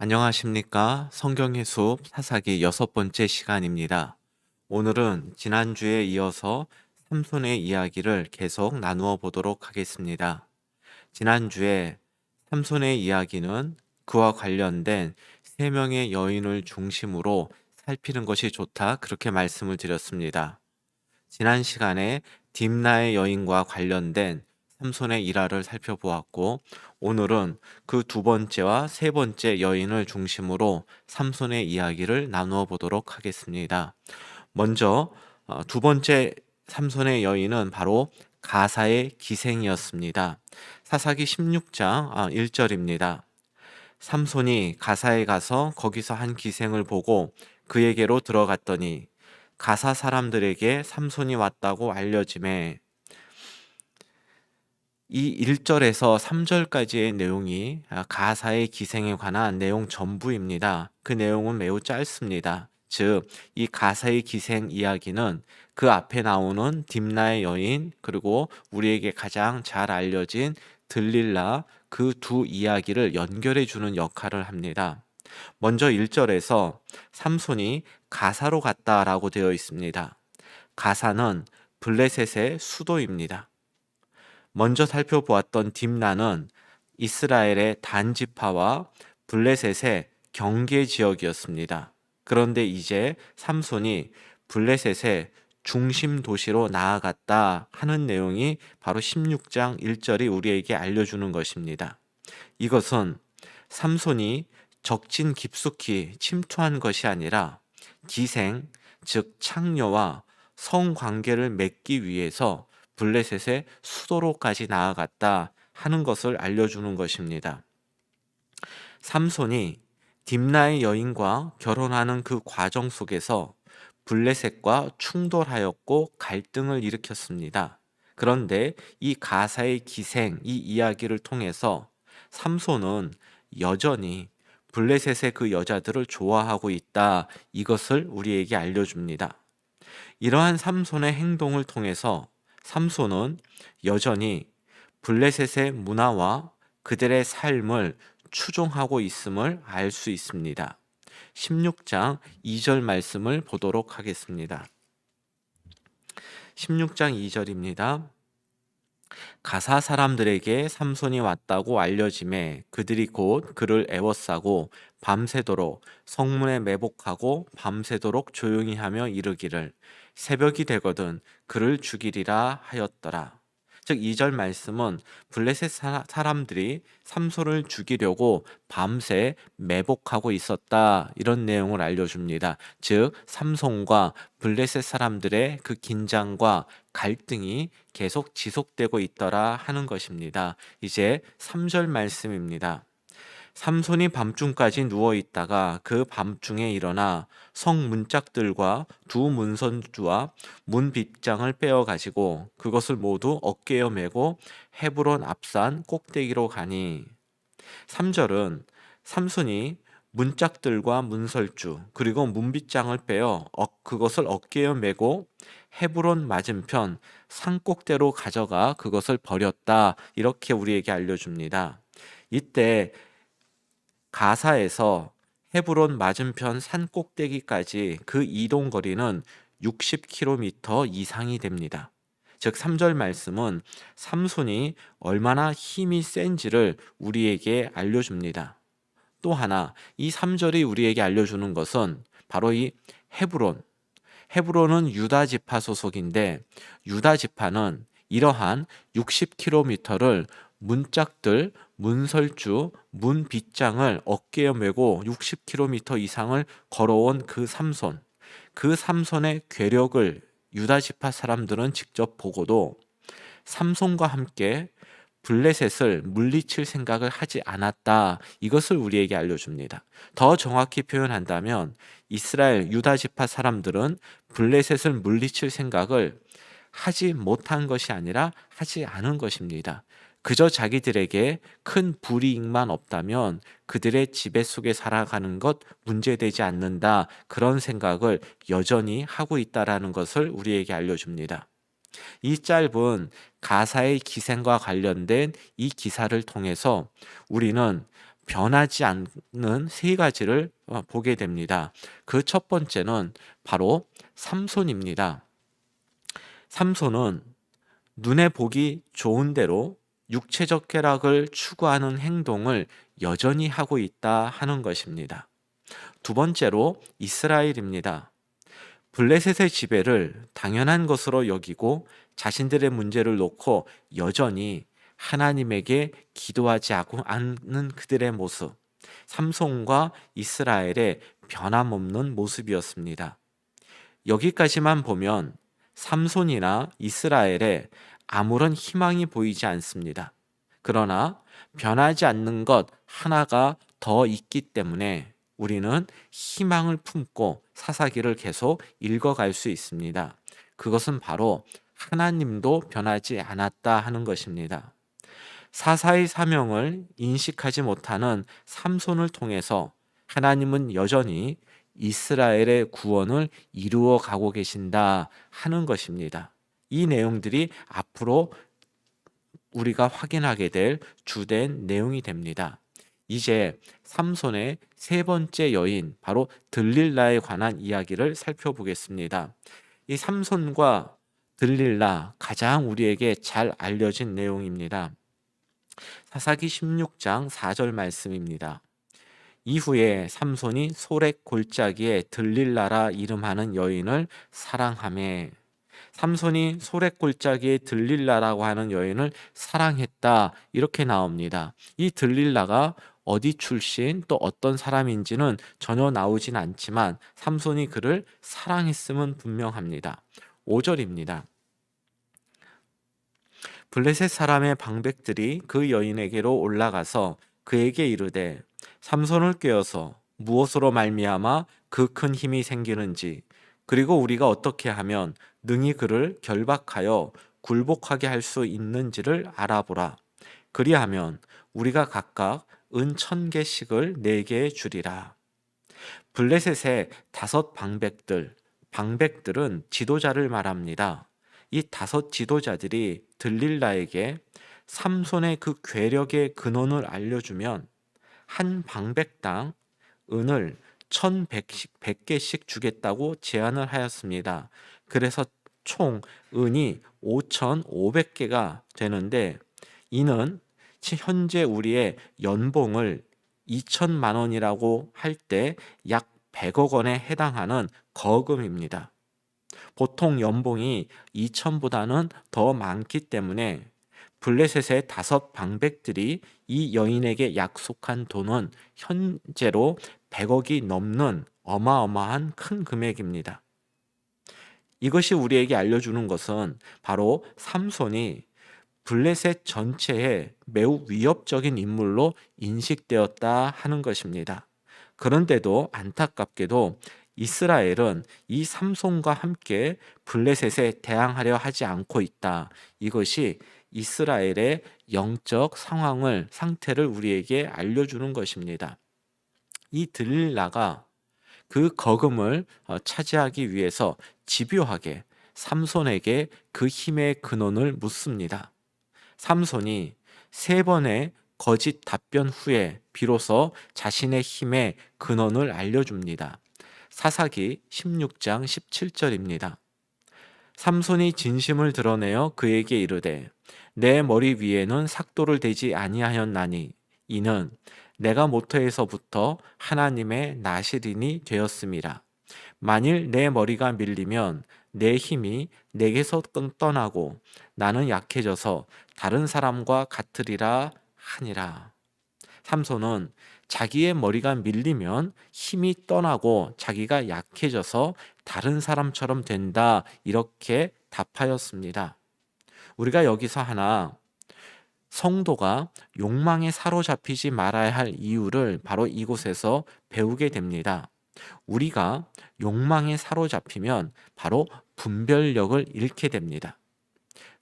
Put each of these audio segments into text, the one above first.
안녕하십니까? 성경의 숲 사사기 6번째 시간입니다. 오늘은 지난주에 이어서 삼손의 이야기를 계속 나누어 보도록 하겠습니다. 지난주에 삼손의 이야기는 그와 관련된 3명의 여인을 중심으로 살피는 것이 좋다, 그렇게 말씀을 드렸습니다. 지난 시간에 딥나의 여인과 관련된 삼손의 일화를 살펴보았고, 오늘은 그 두 번째와 세 번째 여인을 중심으로 삼손의 이야기를 나누어 보도록 하겠습니다. 먼저 두 번째 삼손의 여인은 바로 가사의 기생이었습니다. 사사기 16장 1절입니다. 삼손이 가사에 가서 거기서 한 기생을 보고 그에게로 들어갔더니 가사 사람들에게 삼손이 왔다고 알려짐에, 이 1절에서 3절까지의 내용이 가사의 기생에 관한 내용 전부입니다. 그 내용은 매우 짧습니다. 즉, 이 가사의 기생 이야기는 그 앞에 나오는 딥나의 여인, 그리고 우리에게 가장 잘 알려진 들릴라, 그 두 이야기를 연결해 주는 역할을 합니다. 먼저 1절에서 삼손이 가사로 갔다라고 되어 있습니다. 가사는 블레셋의 수도입니다. 먼저 살펴보았던 딥나는 이스라엘의 단지파와 블레셋의 경계 지역이었습니다. 그런데 이제 삼손이 블레셋의 중심 도시로 나아갔다 하는 내용이 바로 16장 1절이 우리에게 알려주는 것입니다. 이것은 삼손이 적진 깊숙이 침투한 것이 아니라 기생, 즉 창녀와 성관계를 맺기 위해서 블레셋의 수도로까지 나아갔다 하는 것을 알려주는 것입니다. 삼손이 딥나의 여인과 결혼하는 그 과정 속에서 블레셋과 충돌하였고 갈등을 일으켰습니다. 그런데 이 가사의 기생, 이 이야기를 통해서 삼손은 여전히 블레셋의 그 여자들을 좋아하고 있다, 이것을 우리에게 알려줍니다. 이러한 삼손의 행동을 통해서 삼손은 여전히 블레셋의 문화와 그들의 삶을 추종하고 있음을 알 수 있습니다. 16장 2절 말씀을 보도록 하겠습니다. 16장 2절입니다. 가사 사람들에게 삼손이 왔다고 알려짐에 그들이 곧 그를 애워싸고 밤새도록 성문에 매복하고 밤새도록 조용히 하며 이르기를 새벽이 되거든 그를 죽이리라 하였더라. 즉 2절 말씀은 블레셋 사람들이 삼손을 죽이려고 밤새 매복하고 있었다, 이런 내용을 알려줍니다. 즉 삼손과 블레셋 사람들의 그 긴장과 갈등이 계속 지속되고 있더라 하는 것입니다. 이제 3절 말씀입니다. 삼손이 밤중까지 누워 있다가 그 밤중에 일어나 성 문짝들과 두 문선주와 문 빗장을 빼어 가지고 그것을 모두 어깨에 메고 헤브론 앞산 꼭대기로 가니. 3절은 삼손이 문짝들과 문설주 그리고 문빗장을 빼어 그것을 어깨에 메고 헤브론 맞은편 산꼭대로 가져가 그것을 버렸다, 이렇게 우리에게 알려줍니다. 이때 가사에서 헤브론 맞은편 산 꼭대기까지 그 이동 거리는 60km 이상이 됩니다. 즉 3절 말씀은 삼손이 얼마나 힘이 센지를 우리에게 알려줍니다. 또 하나, 이 3절이 우리에게 알려주는 것은 바로 이 헤브론은 유다 지파 소속인데, 유다 지파는 이러한 60km를 문짝들, 문설주, 문빗장을 어깨에 메고 60km 이상을 걸어온 그 삼손의 괴력을 유다 지파 사람들은 직접 보고도 삼손과 함께 블레셋을 물리칠 생각을 하지 않았다, 이것을 우리에게 알려줍니다. 더 정확히 표현한다면 이스라엘 유다 지파 사람들은 블레셋을 물리칠 생각을 하지 못한 것이 아니라 하지 않은 것입니다. 그저 자기들에게 큰 불이익만 없다면 그들의 지배 속에 살아가는 것 문제되지 않는다, 그런 생각을 여전히 하고 있다라는 것을 우리에게 알려줍니다. 이 짧은 가사의 기생과 관련된 이 기사를 통해서 우리는 변하지 않는 세 가지를 보게 됩니다. 그 첫 번째는 바로 삼손입니다. 삼손은 눈에 보기 좋은 대로 육체적 쾌락을 추구하는 행동을 여전히 하고 있다 하는 것입니다. 두 번째로 이스라엘입니다. 블레셋의 지배를 당연한 것으로 여기고 자신들의 문제를 놓고 여전히 하나님에게 기도하지 않는 그들의 모습, 삼손과 이스라엘의 변함없는 모습이었습니다. 여기까지만 보면 삼손이나 이스라엘에 아무런 희망이 보이지 않습니다. 그러나 변하지 않는 것 하나가 더 있기 때문에 우리는 희망을 품고 사사기를 계속 읽어갈 수 있습니다. 그것은 바로 하나님도 변하지 않았다 하는 것입니다. 사사의 사명을 인식하지 못하는 삼손을 통해서 하나님은 여전히 이스라엘의 구원을 이루어 가고 계신다 하는 것입니다. 이 내용들이 앞으로 우리가 확인하게 될 주된 내용이 됩니다. 이제 삼손의 세 번째 여인, 바로 들릴라에 관한 이야기를 살펴보겠습니다. 이 삼손과 들릴라, 가장 우리에게 잘 알려진 내용입니다. 사사기 16장 4절 말씀입니다. 이후에 삼손이 소렉 골짜기에 들릴라라 이름하는 여인을 사랑하매, 삼손이 소렉 골짜기에 들릴라라고 하는 여인을 사랑했다, 이렇게 나옵니다. 이 들릴라가 어디 출신 또 어떤 사람인지는 전혀 나오진 않지만 삼손이 그를 사랑했음은 분명합니다. 5절입니다. 블레셋 사람의 방백들이 그 여인에게로 올라가서 그에게 이르되 삼손을 꾀어서 무엇으로 말미암아 그 큰 힘이 생기는지, 그리고 우리가 어떻게 하면 능히 그를 결박하여 굴복하게 할 수 있는지를 알아보라. 그리하면 우리가 각각 은 1,000개씩을 네게 주리라. 블레셋의 5 방백들은 지도자를 말합니다. 이 5 지도자들이 들릴라에게 삼손의 그 괴력의 근원을 알려주면 한 방백당 은을 1,100개씩 주겠다고 제안을 하였습니다. 그래서 총 은이 5,500개가 되는데, 이는 현재 우리의 연봉을 2천만 원이라고 할 때 약 100억 원에 해당하는 거금입니다. 보통 연봉이 2천보다는 더 많기 때문에 블레셋의 5 방백들이 이 여인에게 약속한 돈은 현재로 100억이 넘는 어마어마한 큰 금액입니다. 이것이 우리에게 알려주는 것은 바로 삼손이 블레셋 전체에 매우 위협적인 인물로 인식되었다 하는 것입니다. 그런데도 안타깝게도 이스라엘은 이 삼손과 함께 블레셋에 대항하려 하지 않고 있다. 이것이 이스라엘의 영적 상태를 우리에게 알려주는 것입니다. 이 들릴라가 그 거금을 차지하기 위해서 집요하게 삼손에게 그 힘의 근원을 묻습니다. 삼손이 3번의 거짓 답변 후에 비로소 자신의 힘의 근원을 알려줍니다. 사사기 16장 17절입니다. 삼손이 진심을 드러내어 그에게 이르되 내 머리 위에는 삭도를 대지 아니하였나니 이는 내가 모태에서부터 하나님의 나실인이 되었음이라. 만일 내 머리가 밀리면 내 힘이 내게서 떠나고 나는 약해져서 다른 사람과 같으리라 하니라. 삼손은 자기의 머리가 밀리면 힘이 떠나고 자기가 약해져서 다른 사람처럼 된다, 이렇게 답하였습니다. 우리가 여기서 하나 성도가 욕망에 사로잡히지 말아야 할 이유를 바로 이곳에서 배우게 됩니다. 우리가 욕망에 사로잡히면 바로 분별력을 잃게 됩니다.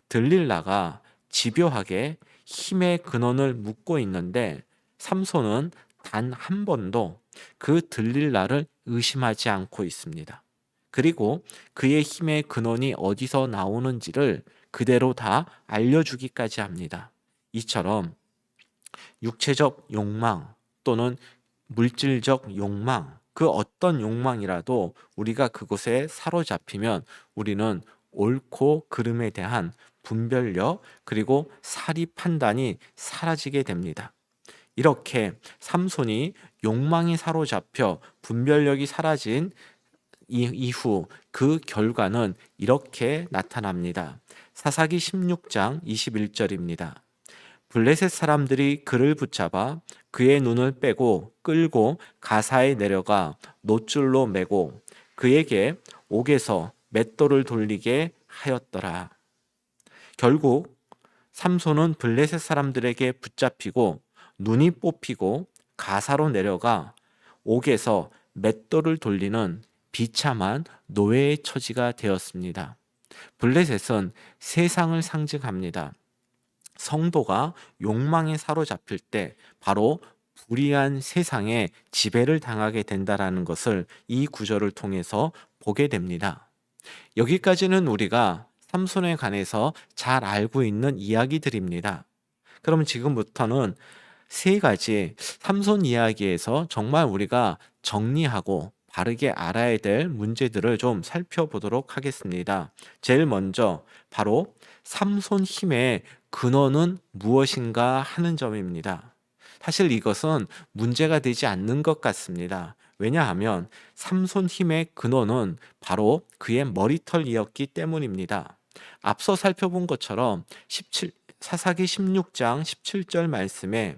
들릴라가 집요하게 힘의 근원을 묻고 있는데 삼손은 단 한 번도 그 들릴라를 의심하지 않고 있습니다. 그리고 그의 힘의 근원이 어디서 나오는지를 그대로 다 알려주기까지 합니다. 이처럼 육체적 욕망, 또는 물질적 욕망, 그 어떤 욕망이라도 우리가 그곳에 사로잡히면 우리는 옳고 그름에 대한 분별력 그리고 사리 판단이 사라지게 됩니다. 이렇게 삼손이 욕망이 사로잡혀 분별력이 사라진 이후 그 결과는 이렇게 나타납니다. 사사기 16장 21절입니다. 블레셋 사람들이 그를 붙잡아 그의 눈을 빼고 끌고 가사에 내려가 노줄로 매고 그에게 옥에서 맷돌을 돌리게 하였더라. 결국 삼손은 블레셋 사람들에게 붙잡히고 눈이 뽑히고 가사로 내려가 옥에서 맷돌을 돌리는 비참한 노예의 처지가 되었습니다. 블레셋은 세상을 상징합니다. 성도가 욕망에 사로잡힐 때 바로 불의한 세상의 지배를 당하게 된다라는 것을 이 구절을 통해서 보게 됩니다. 여기까지는 우리가 삼손에 관해서 잘 알고 있는 이야기들입니다. 그럼 지금부터는 세 가지 삼손 이야기에서 정말 우리가 정리하고 바르게 알아야 될 문제들을 좀 살펴보도록 하겠습니다. 제일 먼저 바로 삼손 힘의 근원은 무엇인가 하는 점입니다. 사실 이것은 문제가 되지 않는 것 같습니다. 왜냐하면 삼손 힘의 근원은 바로 그의 머리털이었기 때문입니다. 앞서 살펴본 것처럼 사사기 16장 17절 말씀에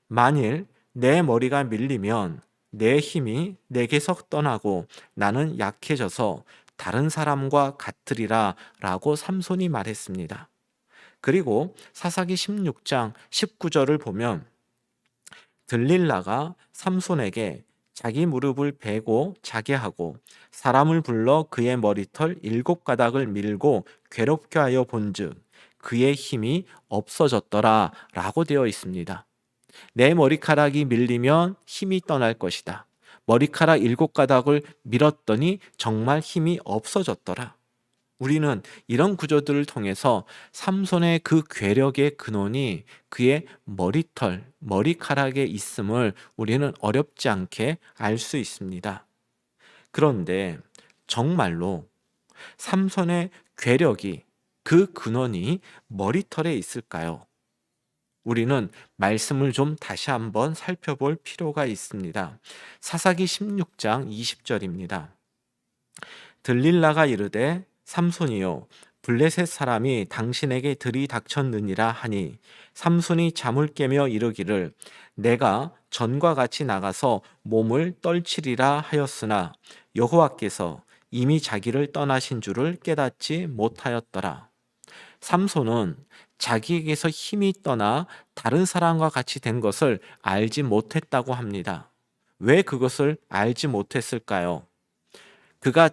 만일 내 머리가 밀리면 내 힘이 내게서 떠나고 나는 약해져서 다른 사람과 같으리라 라고 삼손이 말했습니다. 그리고 사사기 16장 19절을 보면 들릴라가 삼손에게 자기 무릎을 베고 자게 하고 사람을 불러 그의 머리털 7가닥을 밀고 괴롭게 하여 본즉 그의 힘이 없어졌더라 라고 되어 있습니다. 내 머리카락이 밀리면 힘이 떠날 것이다. 머리카락 7가닥을 밀었더니 정말 힘이 없어졌더라. 우리는 이런 구조들을 통해서 삼손의 그 괴력의 근원이 그의 머리털, 머리카락에 있음을 우리는 어렵지 않게 알 수 있습니다. 그런데 정말로 삼손의 괴력이 그 근원이 머리털에 있을까요? 우리는 말씀을 좀 다시 한번 살펴볼 필요가 있습니다. 사사기 16장 20절입니다. 들릴라가 이르되 삼손이요 블레셋 사람이 당신에게 들이닥쳤느니라 하니 삼손이 잠을 깨며 이르기를 내가 전과 같이 나가서 몸을 떨치리라 하였으나 여호와께서 이미 자기를 떠나신 줄을 깨닫지 못하였더라. 삼손은 자기에게서 힘이 떠나 다른 사람과 같이 된 것을 알지 못했다고 합니다. 왜 그것을 알지 못했을까요? 그가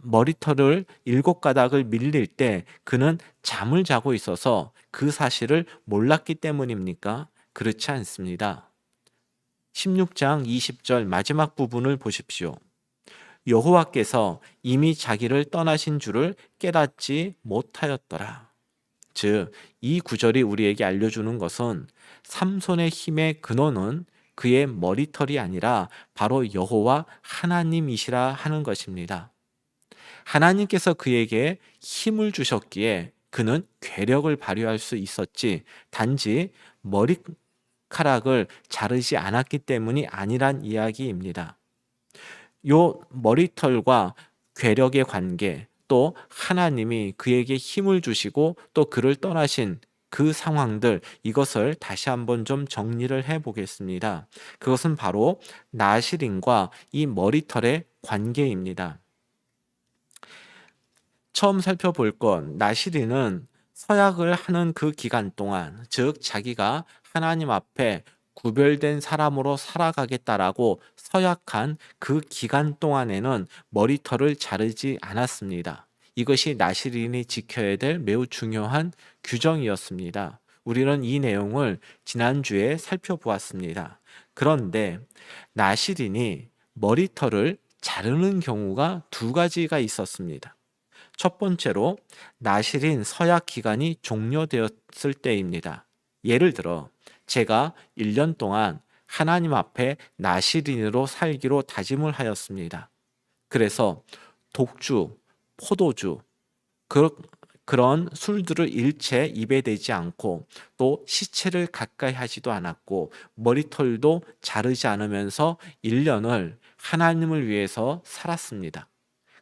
머리털을 7가닥을 밀릴 때 그는 잠을 자고 있어서 그 사실을 몰랐기 때문입니까? 그렇지 않습니다. 16장 20절 마지막 부분을 보십시오. 여호와께서 이미 자기를 떠나신 줄을 깨닫지 못하였더라. 즉, 이 구절이 우리에게 알려주는 것은 삼손의 힘의 근원은 그의 머리털이 아니라 바로 여호와 하나님이시라 하는 것입니다. 하나님께서 그에게 힘을 주셨기에 그는 괴력을 발휘할 수 있었지 단지 머리카락을 자르지 않았기 때문이 아니란 이야기입니다. 요 머리털과 괴력의 관계, 또 하나님이 그에게 힘을 주시고 또 그를 떠나신 그 상황들, 이것을 다시 한번 좀 정리를 해 보겠습니다. 그것은 바로 나실인과 이 머리털의 관계입니다. 처음 살펴볼 건 나실인은 서약을 하는 그 기간 동안, 즉 자기가 하나님 앞에 구별된 사람으로 살아가겠다라고 서약한 그 기간 동안에는 머리털을 자르지 않았습니다. 이것이 나실인이 지켜야 될 매우 중요한 규정이었습니다. 우리는 이 내용을 지난주에 살펴보았습니다. 그런데 나실인이 머리털을 자르는 경우가 두 가지가 있었습니다. 첫 번째로 나실인 서약 기간이 종료되었을 때입니다. 예를 들어 제가 1년 동안 하나님 앞에 나시린으로 살기로 다짐을 하였습니다. 그래서 독주, 포도주, 그, 그런 술들을 일체 입에 대지 않고 또 시체를 가까이 하지도 않았고 머리털도 자르지 않으면서 1년을 하나님을 위해서 살았습니다.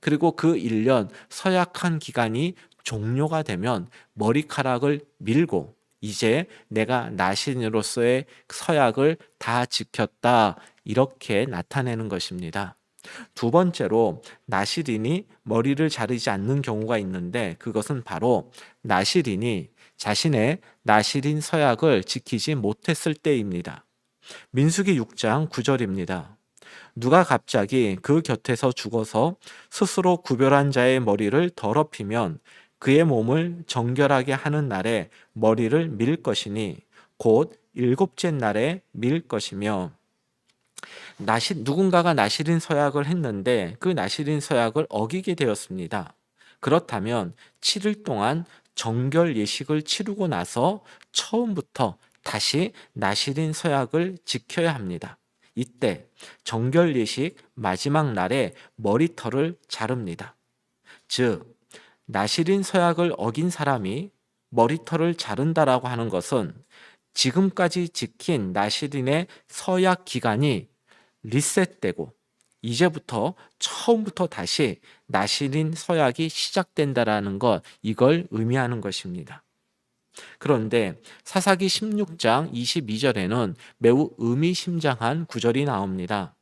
그리고 그 1년 서약한 기간이 종료가 되면 머리카락을 밀고 이제 내가 나신으로서의 서약을 다 지켰다 이렇게 나타내는 것입니다. 두 번째로 나시린이 머리를 자르지 않는 경우가 있는데 그것은 바로 나시린이 자신의 나시린 서약을 지키지 못했을 때입니다. 민수기 6장 9절입니다. 누가 갑자기 그 곁에서 죽어서 스스로 구별한 자의 머리를 더럽히면 그의 몸을 정결하게 하는 날에 머리를 밀 것이니 곧 일곱째 날에 밀 것이며 누군가가 나시린 서약을 했는데 그 나시린 서약을 어기게 되었습니다. 그렇다면 7일 동안 정결 예식을 치르고 나서 처음부터 다시 나시린 서약을 지켜야 합니다. 이때 정결 예식 마지막 날에 머리털을 자릅니다. 즉, 나시린 서약을 어긴 사람이 머리털을 자른다라고 하는 것은 지금까지 지킨 나시린의 서약 기간이 리셋되고 이제부터 처음부터 다시 나시린 서약이 시작된다라는 것, 이걸 의미하는 것입니다. 그런데 사사기 16장 22절에는 매우 의미심장한 구절이 나옵니다.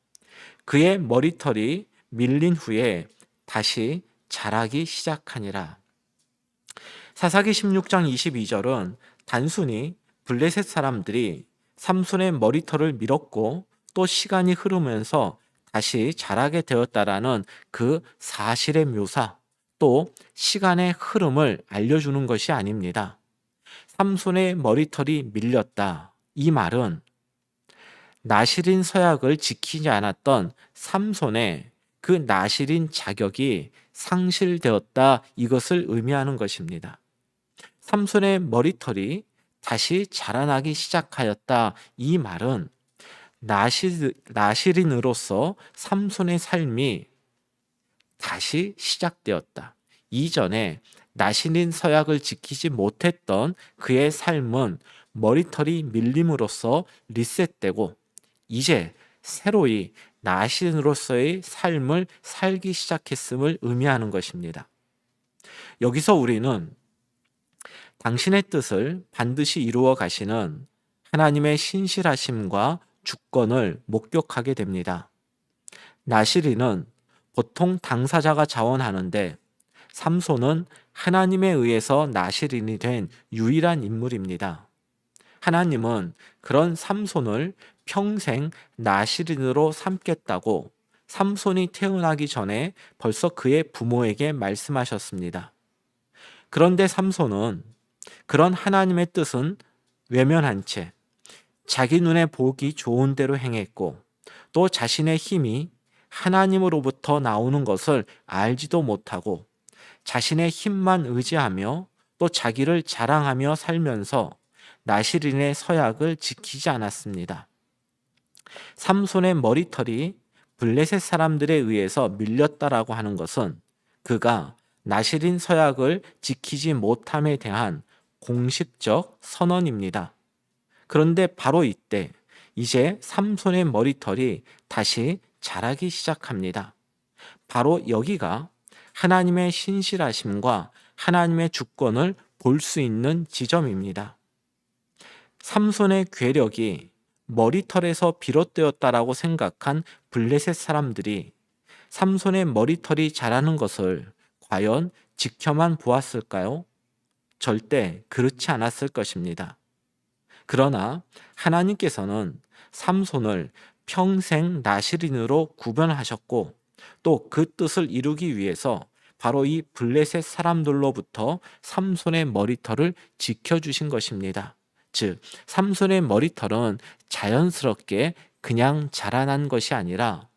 그의 머리털이 밀린 후에 다시 자라기 시작하니라. 사사기 16장 22절은 단순히 블레셋 사람들이 삼손의 머리털을 밀었고 또 시간이 흐르면서 다시 자라게 되었다라는 그 사실의 묘사, 또 시간의 흐름을 알려주는 것이 아닙니다. 삼손의 머리털이 밀렸다. 이 말은 나시린 서약을 지키지 않았던 삼손의 그 나시린 자격이 상실되었다. 이것을 의미하는 것입니다. 삼손의 머리털이 다시 자라나기 시작하였다. 이 말은 나시린으로서 삼손의 삶이 다시 시작되었다. 이전에 나시린 서약을 지키지 못했던 그의 삶은 머리털이 밀림으로써 리셋되고 이제 새로이 나시린으로서의 삶을 살기 시작했음을 의미하는 것입니다. 여기서 우리는 당신의 뜻을 반드시 이루어 가시는 하나님의 신실하심과 주권을 목격하게 됩니다. 나시린은 보통 당사자가 자원하는데 삼손은 하나님에 의해서 나시린이 된 유일한 인물입니다. 하나님은 그런 삼손을 평생 나시린으로 삼겠다고 삼손이 태어나기 전에 벌써 그의 부모에게 말씀하셨습니다. 그런데 삼손은 그런 하나님의 뜻은 외면한 채 자기 눈에 보기 좋은 대로 행했고 또 자신의 힘이 하나님으로부터 나오는 것을 알지도 못하고 자신의 힘만 의지하며 또 자기를 자랑하며 살면서 나시린의 서약을 지키지 않았습니다. 삼손의 머리털이 블레셋 사람들에 의해서 밀렸다라고 하는 것은 그가 나시린 서약을 지키지 못함에 대한 공식적 선언입니다. 그런데 바로 이때 이제 삼손의 머리털이 다시 자라기 시작합니다. 바로 여기가 하나님의 신실하심과 하나님의 주권을 볼 수 있는 지점입니다. 삼손의 괴력이 머리털에서 비롯되었다라고 생각한 블레셋 사람들이 삼손의 머리털이 자라는 것을 과연 지켜만 보았을까요? 절대 그렇지 않았을 것입니다. 그러나 하나님께서는 삼손을 평생 나시린으로 구별하셨고 또 그 뜻을 이루기 위해서 바로 이 블레셋 사람들로부터 삼손의 머리털을 지켜주신 것입니다. 즉, 삼손의 머리털은 자연스럽게 그냥 자라난 것이 아니라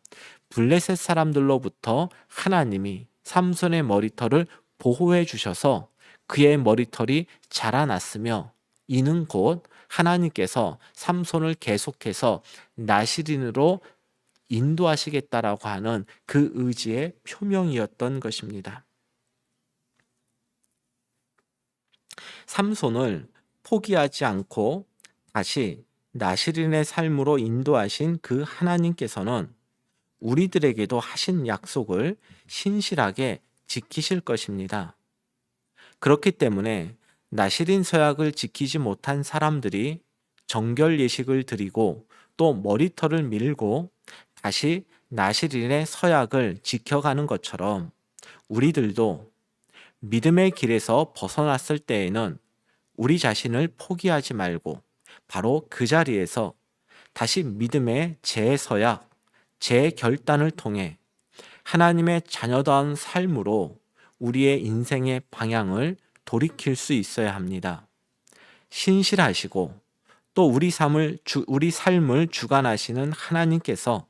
블레셋 사람들로부터 하나님이 삼손의 머리털을 보호해 주셔서 그의 머리털이 자라났으며 이는 곧 하나님께서 삼손을 계속해서 나시린으로 인도하시겠다라고 하는 그 의지의 표명이었던 것입니다. 삼손을 포기하지 않고 다시 나시린의 삶으로 인도하신 그 하나님께서는 우리들에게도 하신 약속을 신실하게 지키실 것입니다. 그렇기 때문에 나시린 서약을 지키지 못한 사람들이 정결 예식을 드리고 또 머리털을 밀고 다시 나시린의 서약을 지켜가는 것처럼 우리들도 믿음의 길에서 벗어났을 때에는 우리 자신을 포기하지 말고 바로 그 자리에서 다시 믿음의 재서약, 재결단을 통해 하나님의 자녀다운 삶으로 우리의 인생의 방향을 돌이킬 수 있어야 합니다. 신실하시고 또 우리 삶을 주관하시는 하나님께서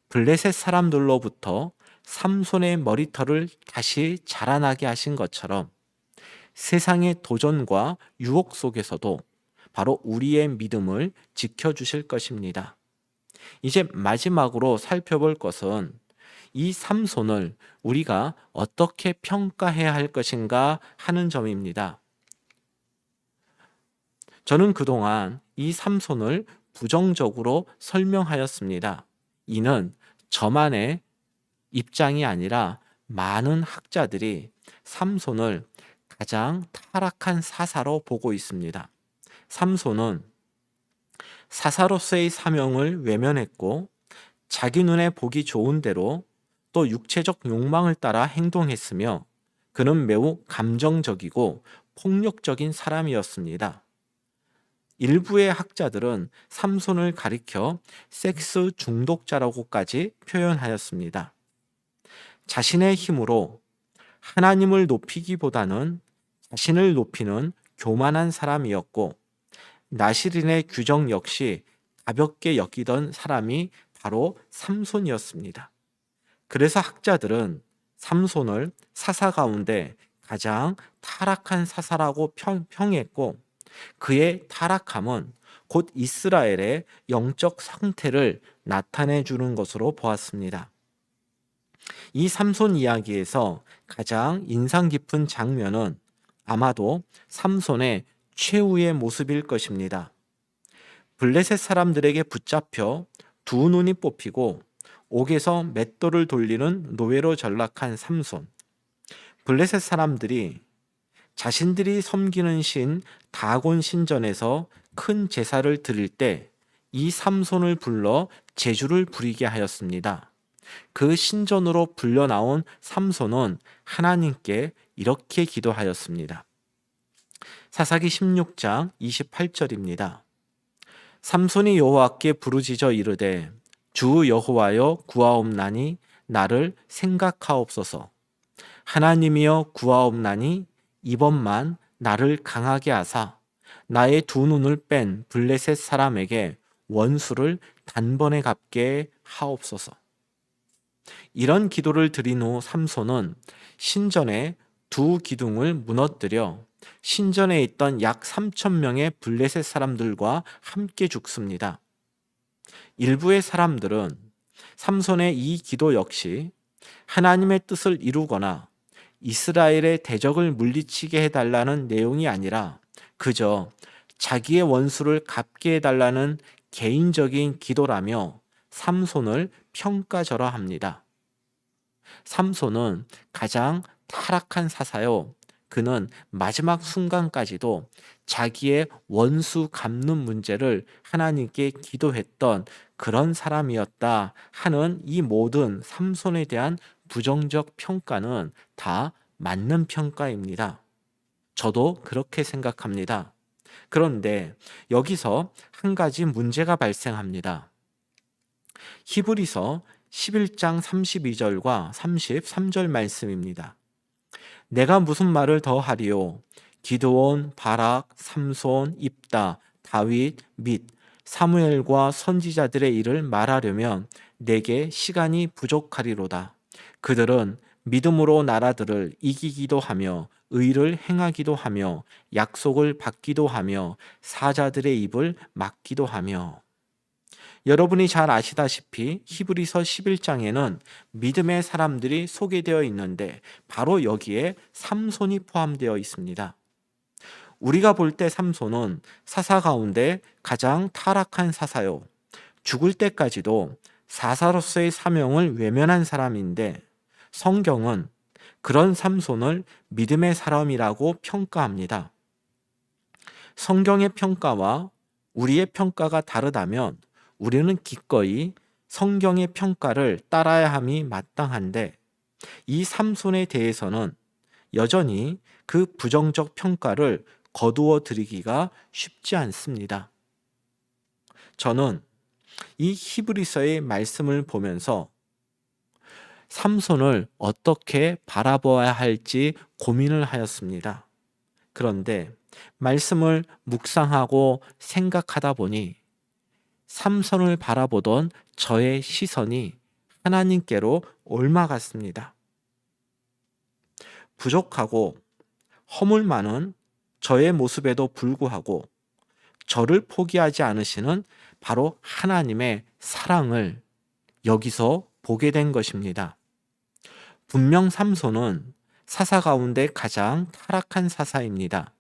블레셋 사람들로부터 삼손의 머리털을 다시 자라나게 하신 것처럼 세상의 도전과 유혹 속에서도 바로 우리의 믿음을 지켜주실 것입니다. 이제 마지막으로 살펴볼 것은 이 삼손을 우리가 어떻게 평가해야 할 것인가 하는 점입니다. 저는 그동안 이 삼손을 부정적으로 설명하였습니다. 이는 저만의 입장이 아니라 많은 학자들이 삼손을 가장 타락한 사사로 보고 있습니다. 삼손은 사사로서의 사명을 외면했고 자기 눈에 보기 좋은 대로 또 육체적 욕망을 따라 행동했으며 그는 매우 감정적이고 폭력적인 사람이었습니다. 일부의 학자들은 삼손을 가리켜 섹스 중독자라고까지 표현하였습니다. 자신의 힘으로 하나님을 높이기보다는 자신을 높이는 교만한 사람이었고 나시린의 규정 역시 가볍게 여기던 사람이 바로 삼손이었습니다. 그래서 학자들은 삼손을 사사 가운데 가장 타락한 사사라고 평했고 그의 타락함은 곧 이스라엘의 영적 상태를 나타내 주는 것으로 보았습니다. 이 삼손 이야기에서 가장 인상 깊은 장면은 아마도 삼손의 최후의 모습일 것입니다. 블레셋 사람들에게 붙잡혀 두 눈이 뽑히고 옥에서 맷돌을 돌리는 노예로 전락한 삼손. 블레셋 사람들이 자신들이 섬기는 신 다곤 신전에서 큰 제사를 드릴 때 이 삼손을 불러 제주를 부리게 하였습니다. 그 신전으로 불려 나온 삼손은 하나님께 이렇게 기도하였습니다. 사사기 16장 28절입니다. 삼손이 여호와께 부르짖어 이르되 주 여호와여 구하옵나니 나를 생각하옵소서. 하나님이여 구하옵나니 이번만 나를 강하게 하사 나의 두 눈을 뺀 블레셋 사람에게 원수를 단번에 갚게 하옵소서. 이런 기도를 드린 후 삼손은 신전의 두 기둥을 무너뜨려 신전에 있던 약 3,000명의 블레셋 사람들과 함께 죽습니다. 일부의 사람들은 삼손의 이 기도 역시 하나님의 뜻을 이루거나 이스라엘의 대적을 물리치게 해달라는 내용이 아니라 그저 자기의 원수를 갚게 해달라는 개인적인 기도라며 삼손을 평가절하합니다. 삼손은 가장 타락한 사사요. 그는 마지막 순간까지도 자기의 원수 갚는 문제를 하나님께 기도했던 그런 사람이었다 하는 이 모든 삼손에 대한 부정적 평가는 다 맞는 평가입니다. 저도 그렇게 생각합니다. 그런데 여기서 한 가지 문제가 발생합니다. 히브리서 11장 32절과 33절 말씀입니다. 내가 무슨 말을 더 하리요? 기드온, 바락, 삼손, 입다, 다윗 및 사무엘과 선지자들의 일을 말하려면 내게 시간이 부족하리로다. 그들은 믿음으로 나라들을 이기기도 하며 의를 행하기도 하며 약속을 받기도 하며 사자들의 입을 막기도 하며. 여러분이 잘 아시다시피 히브리서 11장에는 믿음의 사람들이 소개되어 있는데 바로 여기에 삼손이 포함되어 있습니다. 우리가 볼 때 삼손은 사사 가운데 가장 타락한 사사요. 죽을 때까지도 사사로서의 사명을 외면한 사람인데 성경은 그런 삼손을 믿음의 사람이라고 평가합니다. 성경의 평가와 우리의 평가가 다르다면 우리는 기꺼이 성경의 평가를 따라야 함이 마땅한데 이 삼손에 대해서는 여전히 그 부정적 평가를 거두어 드리기가 쉽지 않습니다. 저는 이 히브리서의 말씀을 보면서 삼손을 어떻게 바라보아야 할지 고민을 하였습니다. 그런데 말씀을 묵상하고 생각하다 보니 삼손을 바라보던 저의 시선이 하나님께로 옮아갔습니다. 부족하고 허물 많은 저의 모습에도 불구하고 저를 포기하지 않으시는 바로 하나님의 사랑을 여기서 보게 된 것입니다. 분명 삼손은 사사 가운데 가장 타락한 사사입니다.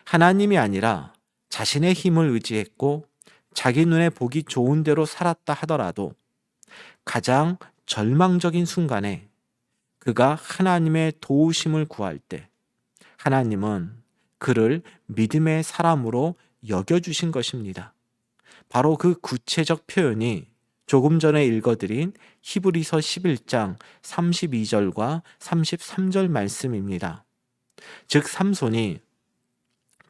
하나님이 아니라 자신의 힘을 의지했고 자기 눈에 보기 좋은 대로 살았다 하더라도 가장 절망적인 순간에 그가 하나님의 도우심을 구할 때 하나님은 그를 믿음의 사람으로 여겨주신 것입니다. 바로 그 구체적 표현이 조금 전에 읽어드린 히브리서 11장 32절과 33절 말씀입니다. 즉 삼손이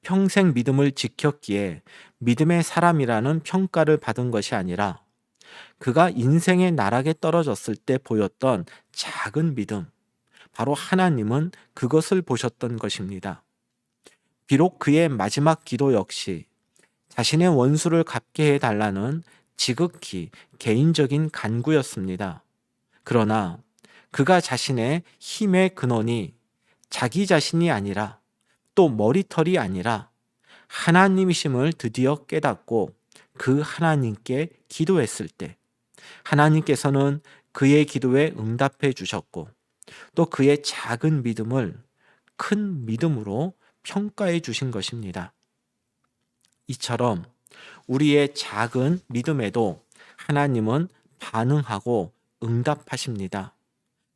평생 믿음을 지켰기에 믿음의 사람이라는 평가를 받은 것이 아니라 그가 인생의 나락에 떨어졌을 때 보였던 작은 믿음, 바로 하나님은 그것을 보셨던 것입니다. 비록 그의 마지막 기도 역시 자신의 원수를 갚게 해달라는 지극히 개인적인 간구였습니다. 그러나 그가 자신의 힘의 근원이 자기 자신이 아니라 또 머리털이 아니라 하나님이심을 드디어 깨닫고 그 하나님께 기도했을 때 하나님께서는 그의 기도에 응답해 주셨고 또 그의 작은 믿음을 큰 믿음으로 평가해 주신 것입니다. 이처럼 우리의 작은 믿음에도 하나님은 반응하고 응답하십니다.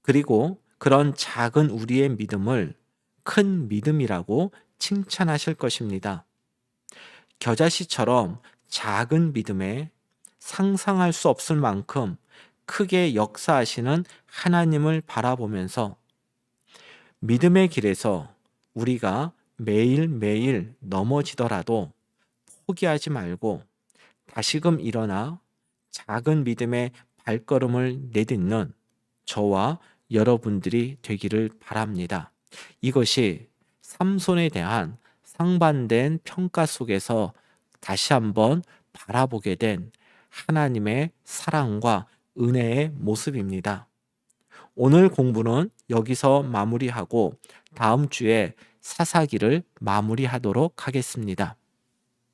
그리고 그런 작은 우리의 믿음을 큰 믿음이라고 칭찬하실 것입니다. 겨자씨처럼 작은 믿음에 상상할 수 없을 만큼 크게 역사하시는 하나님을 바라보면서 믿음의 길에서 우리가 매일매일 넘어지더라도 포기하지 말고 다시금 일어나 작은 믿음의 발걸음을 내딛는 저와 여러분들이 되기를 바랍니다. 이것이 삼손에 대한 상반된 평가 속에서 다시 한번 바라보게 된 하나님의 사랑과 은혜의 모습입니다. 오늘 공부는 여기서 마무리하고 다음 주에 사사기를 마무리하도록 하겠습니다.